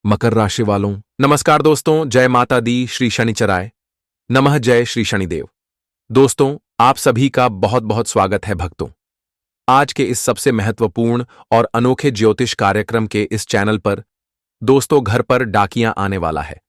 मकर राशि वालों, नमस्कार दोस्तों। जय माता दी, श्री शनिचराय नमः, जय श्री शनिदेव। दोस्तों, आप सभी का बहुत बहुत स्वागत है भक्तों। आज के इस सबसे महत्वपूर्ण और अनोखे ज्योतिष कार्यक्रम के इस चैनल पर दोस्तों घर पर डाकियां आने वाला है।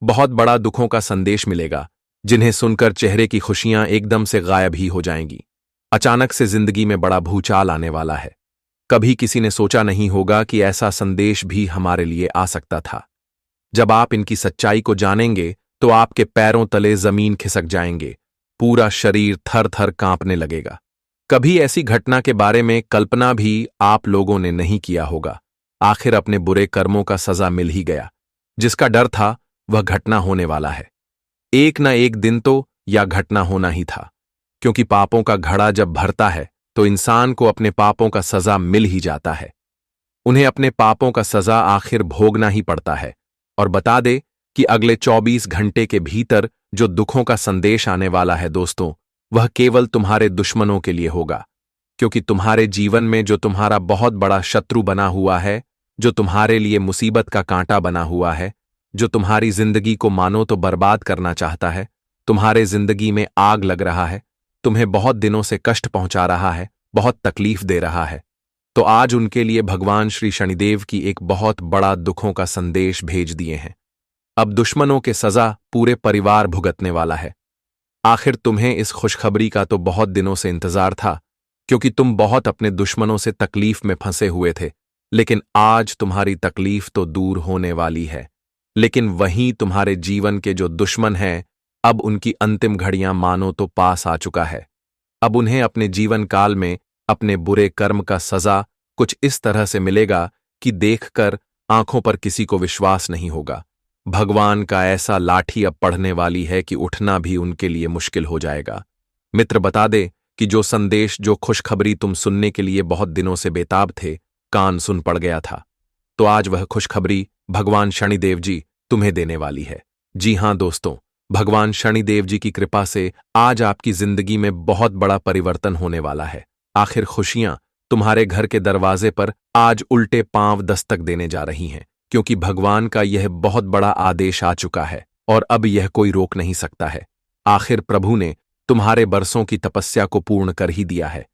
बहुत बड़ा दुखों का संदेश मिलेगा, जिन्हें सुनकर चेहरे की खुशियां एकदम से गायब ही हो जाएंगी। अचानक से जिंदगी में बड़ा भूचाल आने वाला है। कभी किसी ने सोचा नहीं होगा कि ऐसा संदेश भी हमारे लिए आ सकता था। जब आप इनकी सच्चाई को जानेंगे तो आपके पैरों तले जमीन खिसक जाएंगे, पूरा शरीर थर थर कांपने लगेगा। कभी ऐसी घटना के बारे में कल्पना भी आप लोगों ने नहीं किया होगा। आखिर अपने बुरे कर्मों का सजा मिल ही गया। जिसका डर था वह घटना होने वाला है। एक न एक दिन तो यह घटना होना ही था, क्योंकि पापों का घड़ा जब भरता है तो इंसान को अपने पापों का सजा मिल ही जाता है। उन्हें अपने पापों का सजा आखिर भोगना ही पड़ता है। और बता दे कि अगले 24 घंटे के भीतर जो दुखों का संदेश आने वाला है दोस्तों, वह केवल तुम्हारे दुश्मनों के लिए होगा। क्योंकि तुम्हारे जीवन में जो तुम्हारा बहुत बड़ा शत्रु बना हुआ है, जो तुम्हारे लिए मुसीबत का कांटा बना हुआ है, जो तुम्हारी जिंदगी को मानो तो बर्बाद करना चाहता है, तुम्हारे जिंदगी में आग लग रहा है, तुम्हें बहुत दिनों से कष्ट पहुंचा रहा है, बहुत तकलीफ दे रहा है, तो आज उनके लिए भगवान श्री शनिदेव की एक बहुत बड़ा दुखों का संदेश भेज दिए हैं। अब दुश्मनों के सजा पूरे परिवार भुगतने वाला है। आखिर तुम्हें इस खुशखबरी का तो बहुत दिनों से इंतजार था, क्योंकि तुम बहुत अपने दुश्मनों से तकलीफ में फंसे हुए थे। लेकिन आज तुम्हारी तकलीफ तो दूर होने वाली है। लेकिन वहीं तुम्हारे जीवन के जो दुश्मन हैं, अब उनकी अंतिम घड़ियां मानो तो पास आ चुका है। अब उन्हें अपने जीवन काल में अपने बुरे कर्म का सजा कुछ इस तरह से मिलेगा कि देखकर आंखों पर किसी को विश्वास नहीं होगा। भगवान का ऐसा लाठी अब पड़ने वाली है कि उठना भी उनके लिए मुश्किल हो जाएगा। मित्र, बता दे कि जो संदेश, जो खुशखबरी तुम सुनने के लिए बहुत दिनों से बेताब थे, कान सुन पड़ गया था, तो आज वह खुशखबरी भगवान शनिदेव जी तुम्हें देने वाली है। जी हां दोस्तों, भगवान शनिदेव जी की कृपा से आज आपकी जिंदगी में बहुत बड़ा परिवर्तन होने वाला है। आखिर खुशियां तुम्हारे घर के दरवाजे पर आज उल्टे पांव दस्तक देने जा रही हैं, क्योंकि भगवान का यह बहुत बड़ा आदेश आ चुका है और अब यह कोई रोक नहीं सकता है। आखिर प्रभु ने तुम्हारे बरसों की तपस्या को पूर्ण कर ही दिया है।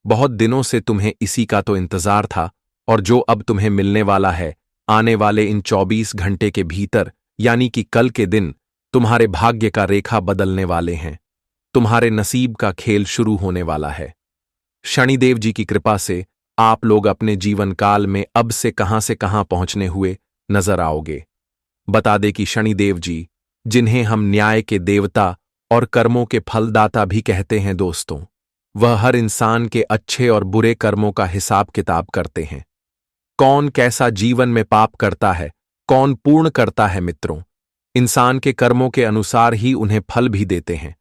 बहुत दिनों से तुम्हें इसी का तो इंतजार था, और जो अब तुम्हें मिलने वाला है, आने वाले इन 24 घंटे के भीतर, यानी कि कल के दिन, तुम्हारे भाग्य का रेखा बदलने वाले हैं। तुम्हारे नसीब का खेल शुरू होने वाला है। शनिदेव जी की कृपा से आप लोग अपने जीवन काल में अब से कहां पहुंचने हुए नजर आओगे। बता दे कि शनिदेव जी, जिन्हें हम न्याय के देवता और कर्मों के फलदाता भी कहते हैं दोस्तों, वह हर इंसान के अच्छे और बुरे कर्मों का हिसाब किताब करते हैं। कौन कैसा जीवन में पाप करता है, कौन पूर्ण करता है मित्रों, इंसान के कर्मों के अनुसार ही उन्हें फल भी देते हैं।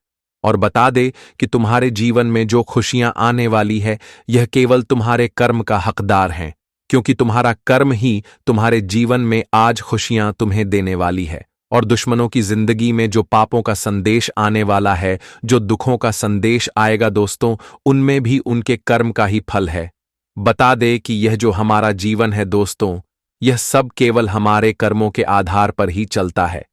और बता दे कि तुम्हारे जीवन में जो खुशियां आने वाली है, यह केवल तुम्हारे कर्म का हकदार हैं, क्योंकि तुम्हारा कर्म ही तुम्हारे जीवन में आज खुशियां तुम्हें देने वाली है। और दुश्मनों की जिंदगी में जो पापों का संदेश आने वाला है, जो दुखों का संदेश आएगा दोस्तों, उनमें भी उनके कर्म का ही फल है। बता दे कि यह जो हमारा जीवन है दोस्तों, यह सब केवल हमारे कर्मों के आधार पर ही चलता है।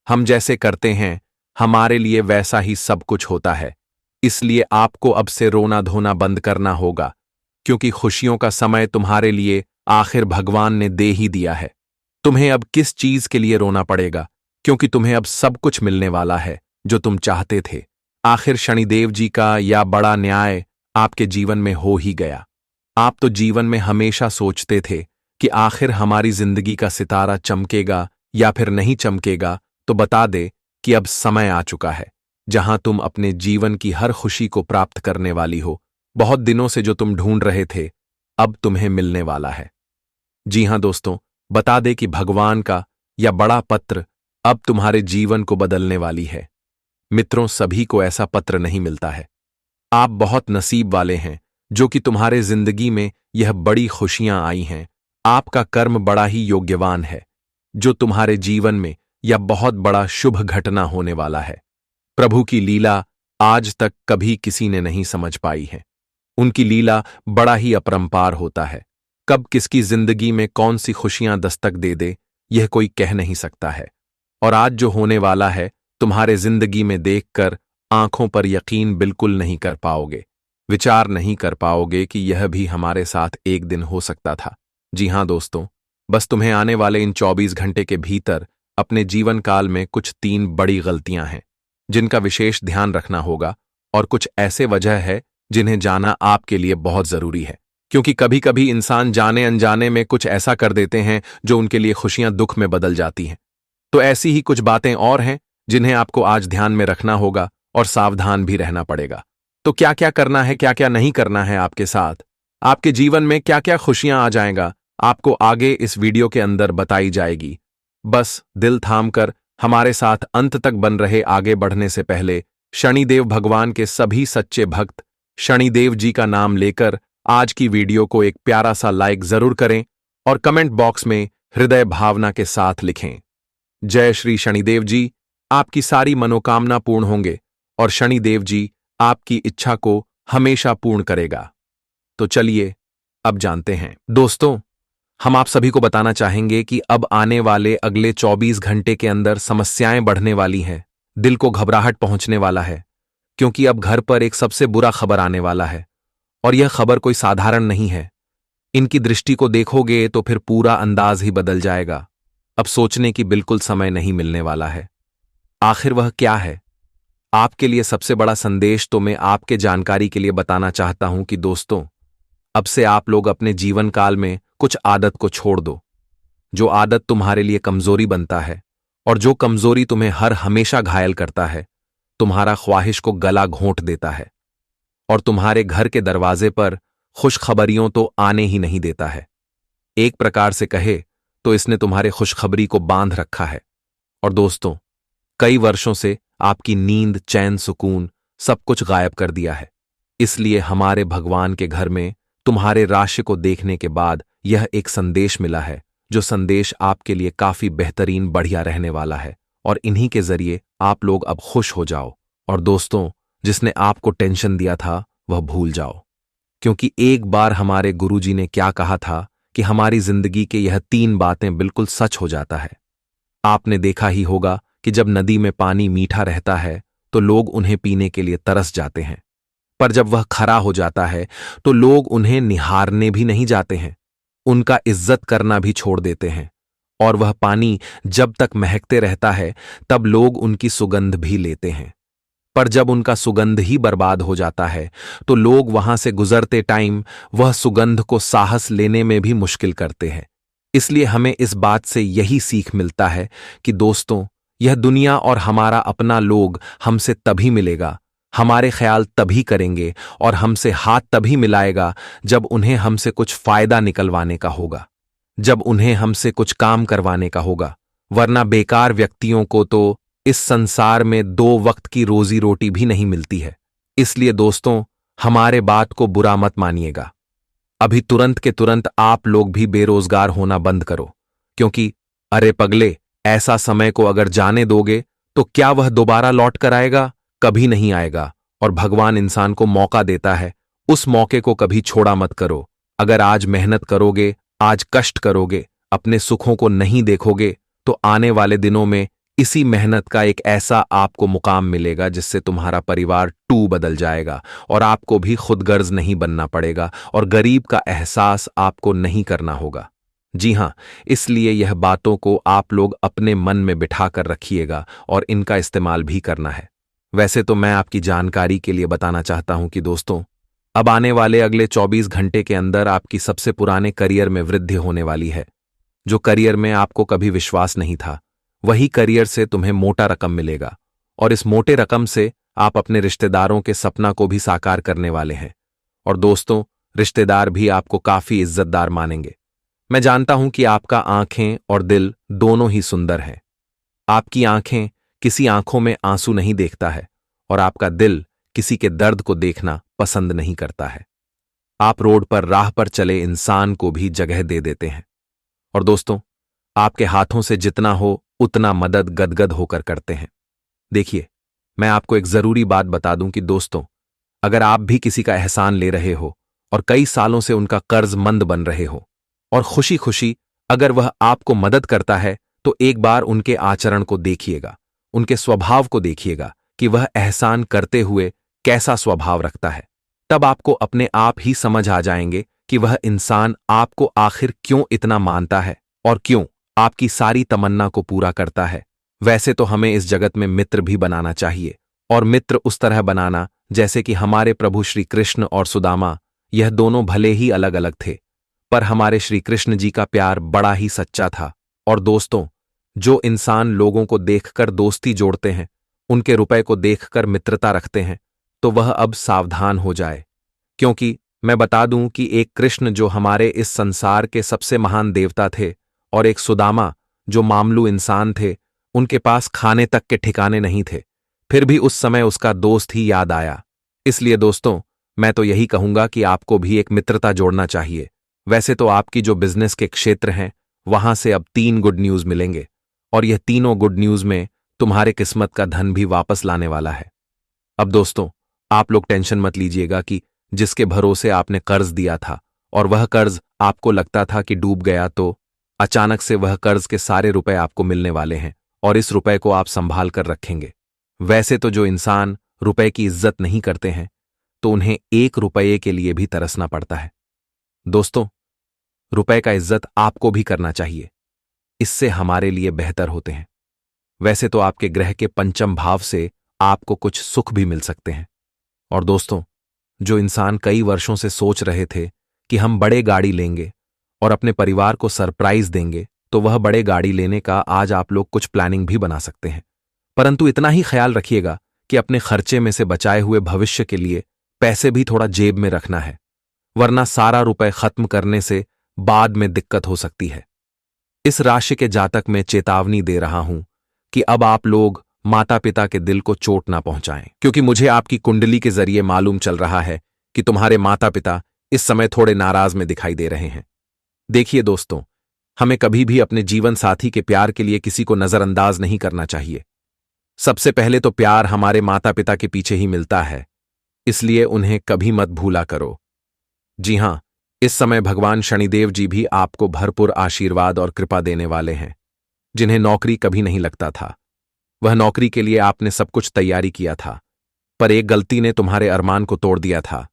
हम जैसे करते हैं, हमारे लिए वैसा ही सब कुछ होता है। इसलिए आपको अब से रोना धोना बंद करना होगा, क्योंकि खुशियों का समय तुम्हारे लिए आखिर भगवान ने दे ही दिया है। तुम्हें अब किस चीज के लिए रोना पड़ेगा, क्योंकि तुम्हें अब सब कुछ मिलने वाला है जो तुम चाहते थे। आखिर शनिदेव जी का यह बड़ा न्याय आपके जीवन में हो ही गया। आप तो जीवन में हमेशा सोचते थे कि आखिर हमारी जिंदगी का सितारा चमकेगा या फिर नहीं चमकेगा, तो बता दे कि अब समय आ चुका है जहां तुम अपने जीवन की हर खुशी को प्राप्त करने वाली हो। बहुत दिनों से जो तुम ढूंढ रहे थे, अब तुम्हें मिलने वाला है। जी हां दोस्तों, बता दे कि भगवान का यह बड़ा पत्र अब तुम्हारे जीवन को बदलने वाली है। मित्रों, सभी को ऐसा पत्र नहीं मिलता है। आप बहुत नसीब वाले हैं जो कि तुम्हारे जिंदगी में यह बड़ी खुशियां आई हैं। आपका कर्म बड़ा ही योग्यवान है, जो तुम्हारे जीवन में यह बहुत बड़ा शुभ घटना होने वाला है। प्रभु की लीला आज तक कभी किसी ने नहीं समझ पाई है। उनकी लीला बड़ा ही अपरंपार होता है। कब किसकी जिंदगी में कौन सी खुशियां दस्तक दे दे, यह कोई कह नहीं सकता है। और आज जो होने वाला है तुम्हारे जिंदगी में देखकर आंखों पर यकीन बिल्कुल नहीं कर पाओगे, विचार नहीं कर पाओगे कि यह भी हमारे साथ एक दिन हो सकता था। जी हां दोस्तों, बस तुम्हें आने वाले इन 24 घंटे के भीतर अपने जीवन काल में कुछ 3 बड़ी गलतियां हैं जिनका विशेष ध्यान रखना होगा, और कुछ ऐसे वजह है जिन्हें जाना आपके लिए बहुत जरूरी है। क्योंकि कभी कभी इंसान जाने अनजाने में कुछ ऐसा कर देते हैं जो उनके लिए खुशियां दुख में बदल जाती हैं। तो ऐसी ही कुछ बातें और हैं जिन्हें आपको आज ध्यान में रखना होगा और सावधान भी रहना पड़ेगा। तो क्या क्या करना है, क्या क्या नहीं करना है आपके साथ, आपके जीवन में क्या क्या खुशियां आ जाएगा, आपको आगे इस वीडियो के अंदर बताई जाएगी। बस दिल थाम कर हमारे साथ अंत तक बन रहे। आगे बढ़ने से पहले शनिदेव भगवान के सभी सच्चे भक्त शनिदेव जी का नाम लेकर आज की वीडियो को एक प्यारा सा लाइक जरूर करें और कमेंट बॉक्स में हृदय भावना के साथ लिखें, जय श्री शनिदेव जी। आपकी सारी मनोकामना पूर्ण होंगे और शनिदेव जी आपकी इच्छा को हमेशा पूर्ण करेगा। तो चलिए अब जानते हैं। दोस्तों, हम आप सभी को बताना चाहेंगे कि अब आने वाले अगले 24 घंटे के अंदर समस्याएं बढ़ने वाली हैं, दिल को घबराहट पहुंचने वाला है, क्योंकि अब घर पर एक सबसे बुरा खबर आने वाला है। और यह खबर कोई साधारण नहीं है। इनकी दृष्टि को देखोगे तो फिर पूरा अंदाज ही बदल जाएगा। अब सोचने की बिल्कुल समय नहीं मिलने वाला है। आखिर वह क्या है? आपके लिए सबसे बड़ा संदेश तो मैं आपके जानकारी के लिए बताना चाहता हूं कि दोस्तों, अब से आप लोग अपने जीवन काल में कुछ आदत को छोड़ दो, जो आदत तुम्हारे लिए कमजोरी बनता है और जो कमजोरी तुम्हें हर हमेशा घायल करता है, तुम्हारा ख्वाहिश को गला घोंट देता है और तुम्हारे घर के दरवाजे पर खुशखबरियों तो आने ही नहीं देता है। एक प्रकार से कहे तो इसने तुम्हारे खुशखबरी को बांध रखा है। और दोस्तों, कई वर्षों से आपकी नींद, चैन, सुकून सब कुछ गायब कर दिया है। इसलिए हमारे भगवान के घर में तुम्हारे राशि को देखने के बाद यह एक संदेश मिला है, जो संदेश आपके लिए काफी बेहतरीन, बढ़िया रहने वाला है और इन्हीं के जरिए आप लोग अब खुश हो जाओ। और दोस्तों, जिसने आपको टेंशन दिया था वह भूल जाओ, क्योंकि एक बार हमारे गुरुजी ने क्या कहा था कि हमारी जिंदगी के यह 3 बातें बिल्कुल सच हो जाता है। आपने देखा ही होगा कि जब नदी में पानी मीठा रहता है तो लोग उन्हें पीने के लिए तरस जाते हैं, पर जब वह खरा हो जाता है तो लोग उन्हें निहारने भी नहीं जाते हैं, उनका इज्जत करना भी छोड़ देते हैं। और वह पानी जब तक महकते रहता है तब लोग उनकी सुगंध भी लेते हैं, पर जब उनका सुगंध ही बर्बाद हो जाता है तो लोग वहां से गुजरते टाइम वह सुगंध को साहस लेने में भी मुश्किल करते हैं। इसलिए हमें इस बात से यही सीख मिलता है कि दोस्तों, यह दुनिया और हमारा अपना लोग हमसे तभी मिलेगा, हमारे ख्याल तभी करेंगे और हमसे हाथ तभी मिलाएगा जब उन्हें हमसे कुछ फायदा निकलवाने का होगा, जब उन्हें हमसे कुछ काम करवाने का होगा। वरना बेकार व्यक्तियों को तो इस संसार में 2 वक्त की रोजी रोटी भी नहीं मिलती है। इसलिए दोस्तों, हमारे बात को बुरा मत मानिएगा। अभी तुरंत के तुरंत आप लोग भी बेरोजगार होना बंद करो, क्योंकि अरे पगले, ऐसा समय को अगर जाने दोगे तो क्या वह दोबारा लौट कर आएगा? कभी नहीं आएगा। और भगवान इंसान को मौका देता है, उस मौके को कभी छोड़ा मत करो। अगर आज मेहनत करोगे, आज कष्ट करोगे, अपने सुखों को नहीं देखोगे, तो आने वाले दिनों में इसी मेहनत का एक ऐसा आपको मुकाम मिलेगा जिससे तुम्हारा परिवार बदल जाएगा और आपको भी खुदगर्ज नहीं बनना पड़ेगा और गरीब का एहसास आपको नहीं करना होगा। जी हां, इसलिए यह बातों को आप लोग अपने मन में बिठा कर रखिएगा और इनका इस्तेमाल भी करना है। वैसे तो मैं आपकी जानकारी के लिए बताना चाहता हूं कि दोस्तों, अब आने वाले अगले 24 घंटे के अंदर आपकी सबसे पुराने करियर में वृद्धि होने वाली है। जो करियर में आपको कभी विश्वास नहीं था, वही करियर से तुम्हें मोटा रकम मिलेगा और इस मोटे रकम से आप अपने रिश्तेदारों के सपना को भी साकार करने वाले हैं। और दोस्तों, रिश्तेदार भी आपको काफी इज्जतदार मानेंगे। मैं जानता हूं कि आपका आंखें और दिल दोनों ही सुंदर हैं। आपकी आंखें किसी आंखों में आंसू नहीं देखता है और आपका दिल किसी के दर्द को देखना पसंद नहीं करता है। आप रोड पर राह पर चले इंसान को भी जगह दे देते हैं। और दोस्तों, आपके हाथों से जितना हो उतना मदद गदगद होकर करते हैं। देखिए, मैं आपको एक जरूरी बात बता दूं कि दोस्तों, अगर आप भी किसी का एहसान ले रहे हो और कई सालों से उनका कर्ज मंद बन रहे हो और खुशी खुशी अगर वह आपको मदद करता है तो एक बार उनके आचरण को देखिएगा, उनके स्वभाव को देखिएगा कि वह एहसान करते हुए कैसा स्वभाव रखता है। तब आपको अपने आप ही समझ आ जाएंगे कि वह इंसान आपको आखिर क्यों इतना मानता है और क्यों आपकी सारी तमन्ना को पूरा करता है। वैसे तो हमें इस जगत में मित्र भी बनाना चाहिए, और मित्र उस तरह बनाना जैसे कि हमारे प्रभु श्री कृष्ण और सुदामा, यह दोनों भले ही अलग अलग थे, पर हमारे श्री कृष्ण जी का प्यार बड़ा ही सच्चा था। और दोस्तों, जो इंसान लोगों को देखकर दोस्ती जोड़ते हैं, उनके रुपए को देखकर मित्रता रखते हैं, तो वह अब सावधान हो जाए, क्योंकि मैं बता दूं कि एक कृष्ण जो हमारे इस संसार के सबसे महान देवता थे और एक सुदामा जो मामूली इंसान थे, उनके पास खाने तक के ठिकाने नहीं थे, फिर भी उस समय उसका दोस्त ही याद आया। इसलिए दोस्तों, मैं तो यही कहूंगा कि आपको भी एक मित्रता जोड़ना चाहिए। वैसे तो आपकी जो बिजनेस के क्षेत्र हैं, वहां से अब 3 गुड न्यूज मिलेंगे, और यह तीनों गुड न्यूज में तुम्हारे किस्मत का धन भी वापस लाने वाला है। अब दोस्तों, आप लोग टेंशन मत लीजिएगा कि जिसके भरोसे आपने कर्ज दिया था और वह कर्ज आपको लगता था कि डूब गया, तो अचानक से वह कर्ज के सारे रुपए आपको मिलने वाले हैं और इस रुपए को आप संभाल कर रखेंगे। वैसे तो जो इंसान रुपए की इज्जत नहीं करते हैं, तो उन्हें 1 रुपये के लिए भी तरसना पड़ता है। दोस्तों, रुपए का इज्जत आपको भी करना चाहिए, इससे हमारे लिए बेहतर होते हैं। वैसे तो आपके ग्रह के पंचम भाव से आपको कुछ सुख भी मिल सकते हैं। और दोस्तों, जो इंसान कई वर्षों से सोच रहे थे कि हम बड़े गाड़ी लेंगे और अपने परिवार को सरप्राइज देंगे, तो वह बड़े गाड़ी लेने का आज आप लोग कुछ प्लानिंग भी बना सकते हैं। परंतु इतना ही ख्याल रखिएगा कि अपने खर्चे में से बचाए हुए भविष्य के लिए पैसे भी थोड़ा जेब में रखना है, वरना सारा रुपए खत्म करने से बाद में दिक्कत हो सकती है। इस राशि के जातक में चेतावनी दे रहा हूं कि अब आप लोग माता पिता के दिल को चोट ना पहुंचाएं, क्योंकि मुझे आपकी कुंडली के जरिए मालूम चल रहा है कि तुम्हारे माता पिता इस समय थोड़े नाराज में दिखाई दे रहे हैं। देखिए दोस्तों, हमें कभी भी अपने जीवन साथी के प्यार के लिए किसी को नजरअंदाज नहीं करना चाहिए। सबसे पहले तो प्यार हमारे माता पिता के पीछे ही मिलता है, इसलिए उन्हें कभी मत भूला करो। जी हां, इस समय भगवान शनिदेव जी भी आपको भरपूर आशीर्वाद और कृपा देने वाले हैं। जिन्हें नौकरी कभी नहीं लगता था, वह नौकरी के लिए आपने सब कुछ तैयारी किया था, पर एक गलती ने तुम्हारे अरमान को तोड़ दिया था,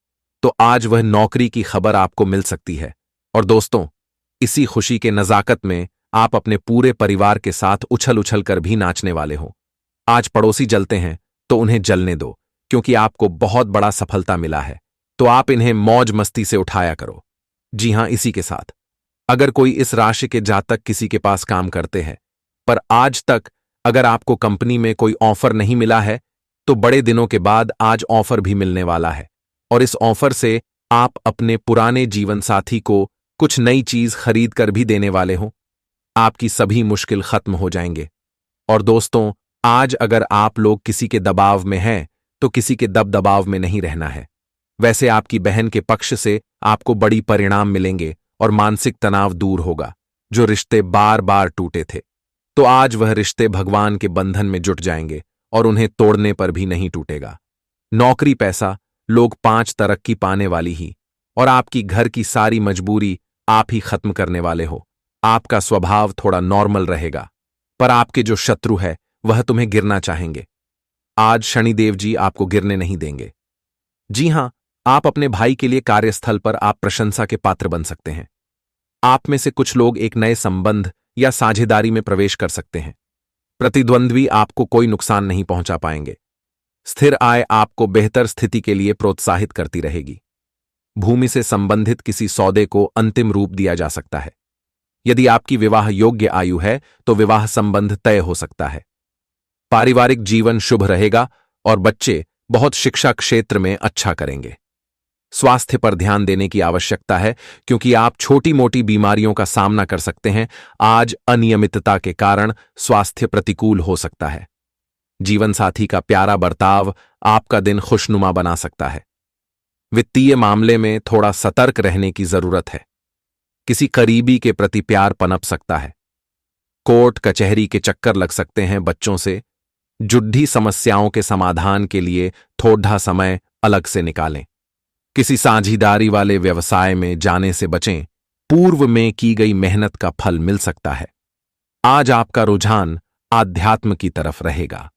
तो आज वह नौकरी की खबर आपको मिल सकती है। और दोस्तों, इसी खुशी के नजाकत में आप अपने पूरे परिवार के साथ उछल उछल कर भी नाचने वाले हो। आज पड़ोसी जलते हैं तो उन्हें जलने दो, क्योंकि आपको बहुत बड़ा सफलता मिला है, तो आप इन्हें मौज मस्ती से उठाया करो। जी हां, इसी के साथ अगर कोई इस राशि के जातक किसी के पास काम करते हैं, पर आज तक अगर आपको कंपनी में कोई ऑफर नहीं मिला है, तो बड़े दिनों के बाद आज ऑफर भी मिलने वाला है, और इस ऑफर से आप अपने पुराने जीवन साथी को कुछ नई चीज खरीद कर भी देने वाले हो। आपकी सभी मुश्किल खत्म हो जाएंगे। और दोस्तों, आज अगर आप लोग किसी के दबाव में हैं, तो किसी के दबदबाव में नहीं रहना है। वैसे आपकी बहन के पक्ष से आपको बड़ी परिणाम मिलेंगे और मानसिक तनाव दूर होगा। जो रिश्ते बार बार टूटे थे, तो आज वह रिश्ते भगवान के बंधन में जुट जाएंगे और उन्हें तोड़ने पर भी नहीं टूटेगा। नौकरी पैसा लोग 5 तरक्की पाने वाली ही, और आपकी घर की सारी मजबूरी आप ही खत्म करने वाले हो। आपका स्वभाव थोड़ा नॉर्मल रहेगा, पर आपके जो शत्रु है वह तुम्हें गिरना चाहेंगे। आज शनिदेव जी आपको गिरने नहीं देंगे। जी हां, आप अपने भाई के लिए कार्यस्थल पर आप प्रशंसा के पात्र बन सकते हैं। आप में से कुछ लोग एक नए संबंध या साझेदारी में प्रवेश कर सकते हैं। प्रतिद्वंद्वी आपको कोई नुकसान नहीं पहुंचा पाएंगे। स्थिर आय आपको बेहतर स्थिति के लिए प्रोत्साहित करती रहेगी। भूमि से संबंधित किसी सौदे को अंतिम रूप दिया जा सकता है। यदि आपकी विवाह योग्य आयु है, तो विवाह संबंध तय हो सकता है। पारिवारिक जीवन शुभ रहेगा और बच्चे बहुत शिक्षा क्षेत्र में अच्छा करेंगे। स्वास्थ्य पर ध्यान देने की आवश्यकता है, क्योंकि आप छोटी मोटी बीमारियों का सामना कर सकते हैं। आज अनियमितता के कारण स्वास्थ्य प्रतिकूल हो सकता है। जीवन साथी का प्यारा बर्ताव आपका दिन खुशनुमा बना सकता है। वित्तीय मामले में थोड़ा सतर्क रहने की जरूरत है। किसी करीबी के प्रति प्यार पनप सकता है। कोर्ट कचहरी के चक्कर लग सकते हैं बच्चों से। जुड्ढी समस्याओं के समाधान के लिए थोड़ा समय अलग से निकालें। किसी साझेदारी वाले व्यवसाय में जाने से बचें, पूर्व में की गई मेहनत का फल मिल सकता है। आज आपका रुझान आध्यात्म की तरफ रहेगा।